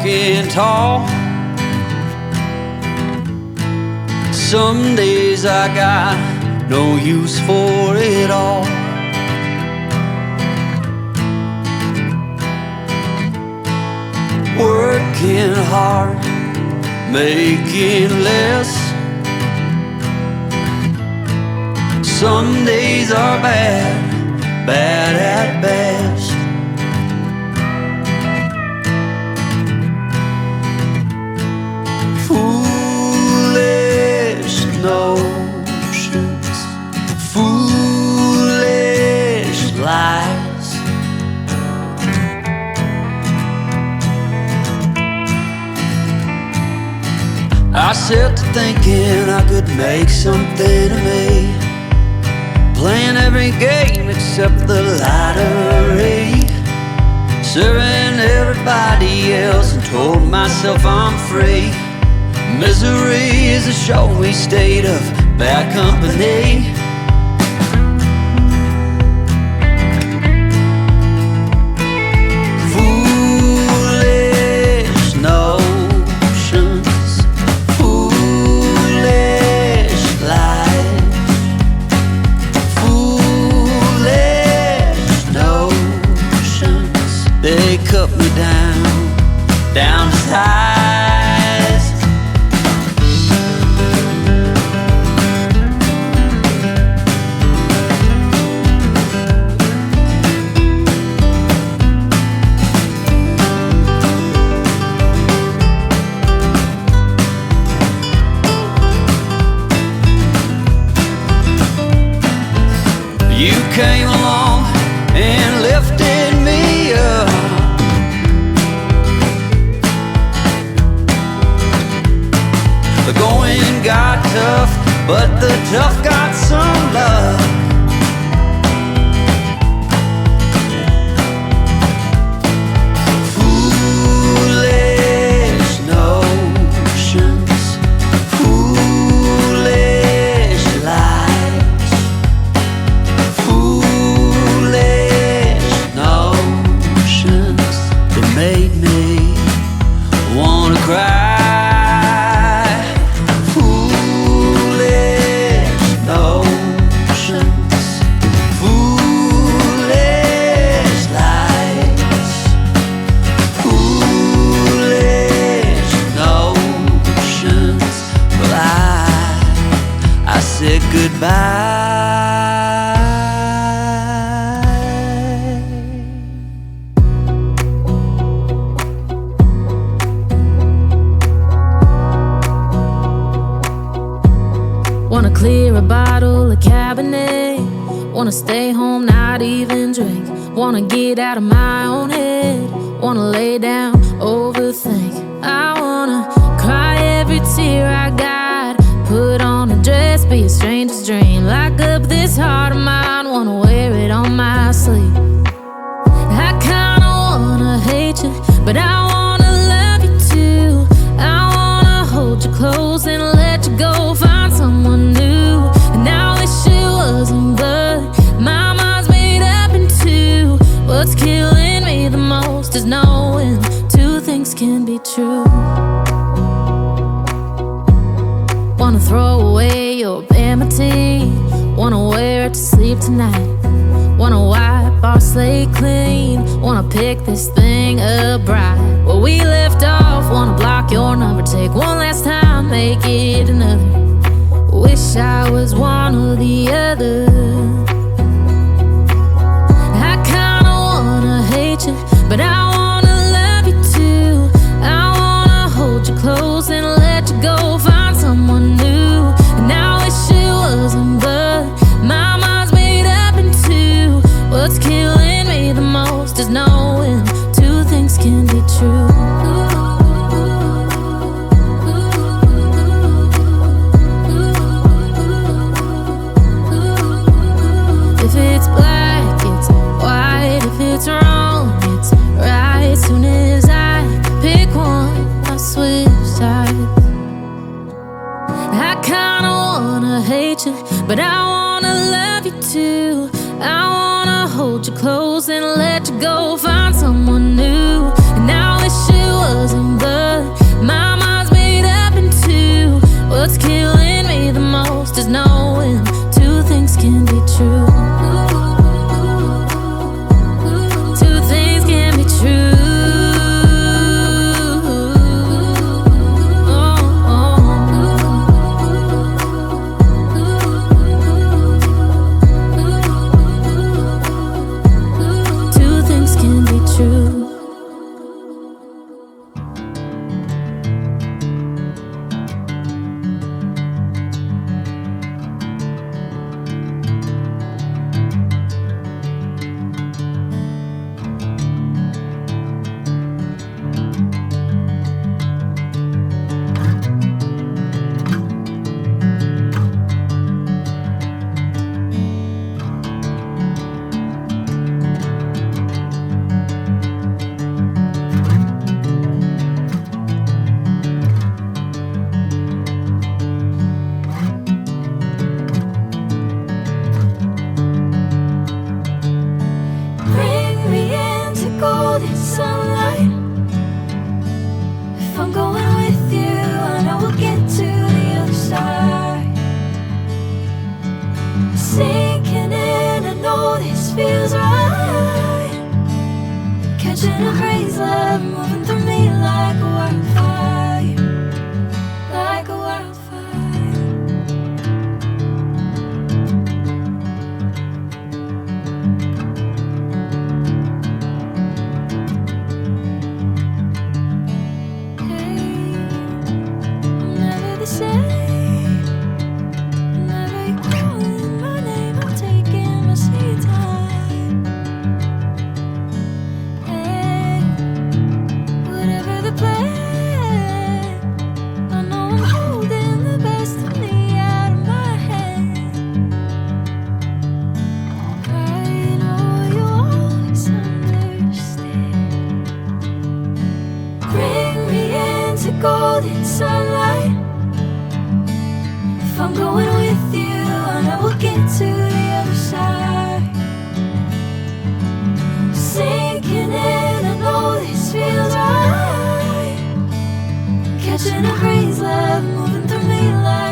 walking tall. Some days I got no use for it all. Working hard, making less. Some days are bad, bad at best. Foolish notions, foolish lies. I set to thinking I could make something of me, playing every game except the lottery, serving everybody else and told myself I'm free. Misery is a showy state of bad company. Foolish notions, foolish lies. Foolish notions, they cut me down to size. You came along and lifted me up. The going got tough, but the tough got some love. Foolish notions, foolish lies. Foolish notions that made me wanna cry. Foolish notions, foolish lies. Foolish notions. Well, I said goodbye. Wanna clear a bottle of Cabernet. Wanna stay home, not even drink. Wanna get out of my own head. Wanna lay down, overthink. I wanna cry every tear I got. Put on a dress, be a stranger's dream. Lock up this heart of mine, wanna wear it on my sleeve. I kinda wanna hate you, but I wanna love you too. I wanna hold you close and let you go, find someone new. And I wish it wasn't, but my mind's made up in two. What's killing me the most is knowing two things can be true. Wanna throw away your vanity, wanna wear it to sleep tonight. Wanna wipe our slate clean, wanna pick this thing up right where we left off. Wanna block your number, take one last time, make it another. Wish I was one or the other. I kinda wanna hate you, but I wanna love you too. I wanna hold you close and let you go, find someone new. And I wish it wasn't, but my mind's made up in two. What's killing me the most is knowing two things can be true. If it's black, it's white. If it's wrong, it's right. Soon as I pick one, I switch sides. I kinda wanna hate you, but I wanna love you too. I wanna hold you close and let you go, find someone new. And I wish it wasn't blood. My mind's made up in two. What's killing me the most is knowing two things can be true. Two things can be true. Two things can be true. Bring me into golden sunlight. If I'm going with you, I know we'll get to the other side. Sinking in, I know this feels right. Catching a breeze, love moving through me like a wildfire, like a wildfire. I'm never the same. Whenever you're calling my name, I'm taking my sweet time. Hey, whatever the plan, I know I'm holding the best of me out of my hand. I know you'll always understand. Bring me into golden sunlight. If I'm going with you, I know we'll get to the other side. Sinking in, I know this feels right. Catching a breeze, love moving through me like